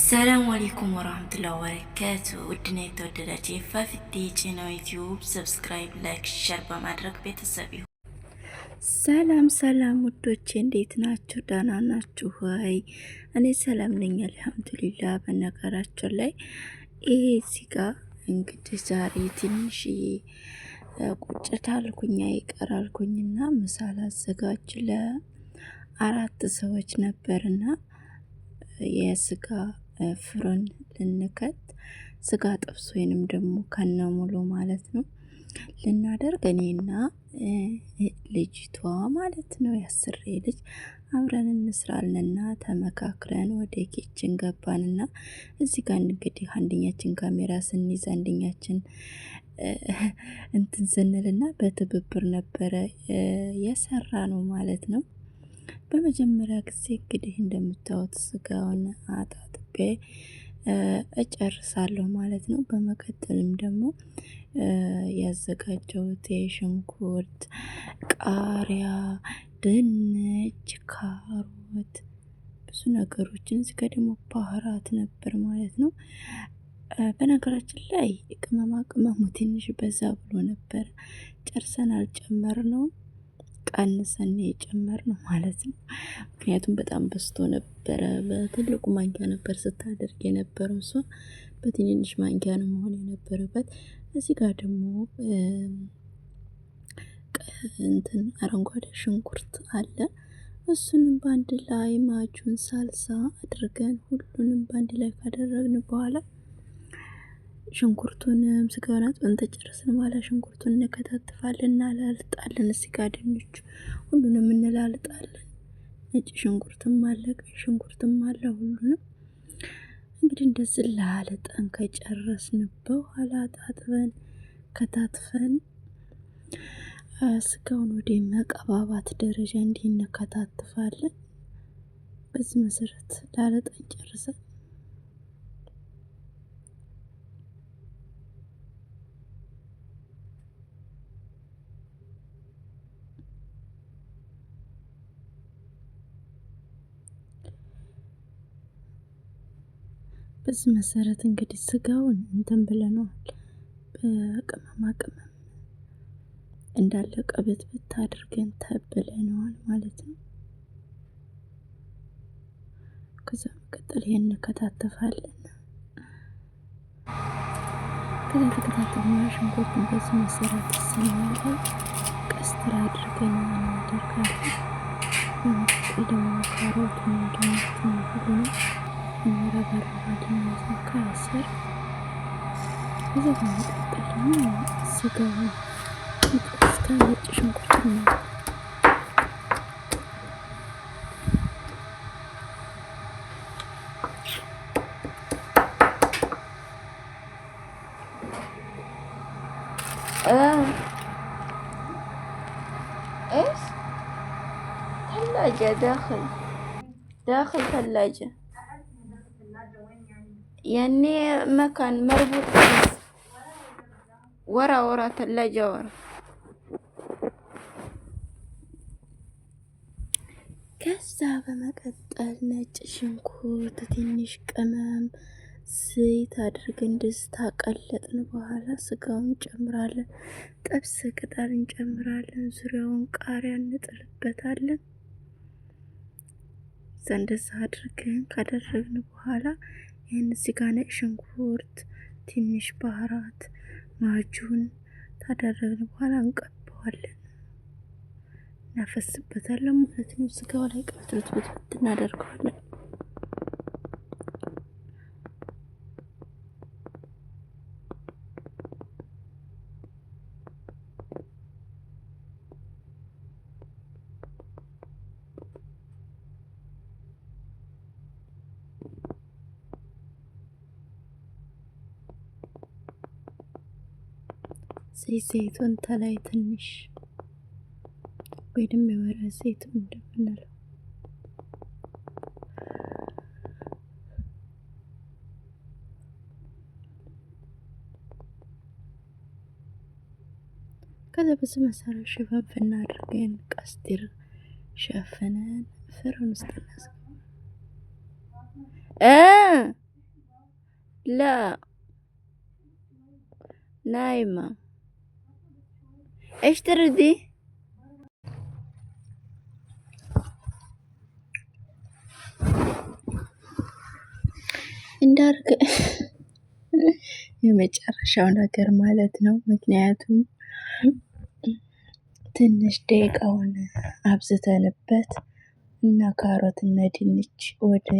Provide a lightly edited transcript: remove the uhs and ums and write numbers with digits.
ሰላም አለይኩም ወራህመቱላሂ ወበረካቱ። ውድና የተወደዳችሁ የፋፊቲ ቻናል ዩቲዩብ ሰብስክራይብ፣ ላይክ፣ ሼር በማድረግ ቤተሰብ ይሁኑ። ሰላም ውዶቼ እንዴት ናችሁ? ደህና ናችሁ ወይ? እኔ ሰላም ነኝ አልሐምዱሊላህ። በነገራችን ላይ ይሄ እዚህ ጋር እንግዲህ ዛሬ ትንሽ ቁጭት አልኩኝ ይቀራልኩኝና ምሳል አዘጋጅ ለአራት ሰዎች ነበርና የስጋ ፍሩን ልንከት ስጋ ጥብስ ወይንም ደግሞ ከነሙሉ ማለት ነው ልናደርግ እኔና ልጅቷ ማለት ነው ያስሬ ልጅ አብረን እንስራልንና ተመካክረን ወደ ኪችን ገባንና እዚህ ጋር እንግዲህ አንደኛችን ካሜራ ስንይዝ አንደኛችን እንትን ስንልና በትብብር ነበረ የሰራ ነው ማለት ነው። በመጀመሪያ ጊዜ እንግዲህ እንደምታዩት ስጋውን አጣጥቤ እጨርሳለሁ ማለት ነው። በመቀጠልም ደግሞ ያዘጋጀሁት የሽንኩርት፣ ቃሪያ፣ ድንች፣ ካሮት ብዙ ነገሮችን እዚህ ጋር ደግሞ ባህራት ነበር ማለት ነው። በነገራችን ላይ ቅመማ ቅመሙ ትንሽ በዛ ብሎ ነበር፣ ጨርሰን አልጨመርነውም። ቀንሰን የጨመር ነው ማለት ነው። ምክንያቱም በጣም በስቶ ነበረ። በትልቁ ማንኪያ ነበር ስታደርግ የነበረው እሷ በትንንሽ ማንኪያ ነው መሆን የነበረበት። እዚህ ጋር ደግሞ እንትን አረንጓዴ ሽንኩርት አለ። እሱንም ባንድ ላይ ማጁን ሳልሳ አድርገን ሁሉንም ባንድ ላይ ካደረግን በኋላ ሽንኩርቱንም ስጋውን አጥበን ተጨረስን በኋላ ሽንኩርቱን እንከታተፋለን እናላልጣለን። እዚህ ጋር ድንቹ ሁሉንም እንላልጣለን። ነጭ ሽንኩርትም አለ፣ ቀይ ሽንኩርትም አለ። ሁሉንም እንግዲህ እንደዚህ ላልጠን ከጨረስን በኋላ አጣጥበን ከታትፈን ስጋውን ወደ መቀባባት ደረጃ እንዲህ እንከታተፋለን። በዚህ መሰረት ላልጠን ጨርሰን በዚህ መሰረት እንግዲህ ስጋውን እንትን ብለናል። በቅመማ ቅመም እንዳለ ቀበት አድርገን ተብለናል ማለት ነው። ከዛ መቀጠል ይሄን እንከታተፋለን። ከዛ ተከታተልና ሽንኩርቱን በዚህ መሰረት ስናደርግ ቀስትር አድርገን እናደርጋለን። በመቀጠል ደግሞ ካሮቱን እንደምትሆን ሁሉ እንረበረባለን ማለት ነው ከስር። ከዛ በመቀጠል ደግሞ ስጋውን እስከ ነጭ ሽንኩርት ነው ايش ثلاجة داخل ثلاجة يعني مكان مربوط ورا ثلاجة ورا. ከዛ በመቀጠል ነጭ ሽንኩርት ትንሽ ቅመም ዘይት አድርገን ድስት አቀለጥን በኋላ ስጋውን እንጨምራለን። ጥብስ ቅጠል እንጨምራለን። ዙሪያውን ቃሪያ እንጥልበታለን። እንደዛ አድርገን ካደረግን በኋላ ይህን ስጋ ነጭ ሽንኩርት ትንሽ ባህራት ማጁን ታደረግን በኋላ እንቀባዋለን፣ እናፈስበታለን ማለት ነው። ስጋው ላይ ቀጥልት እናደርገዋለን። ዘይቱን ተላይ ትንሽ ወይንም የወይራ ዘይት እንደምንለው ከዛ በዚህ መሰረት ሽፈፍ እናድርገን ቀስቲር ሸፍነን ፍሩን ውስጥ እናስገባለን። لا نايمة. ايش تردي؟ እንዳርግ የመጨረሻው ነገር ማለት ነው። ምክንያቱም ትንሽ ደቂቃውን አብዝተንበት እና ካሮት እና ድንች ወደ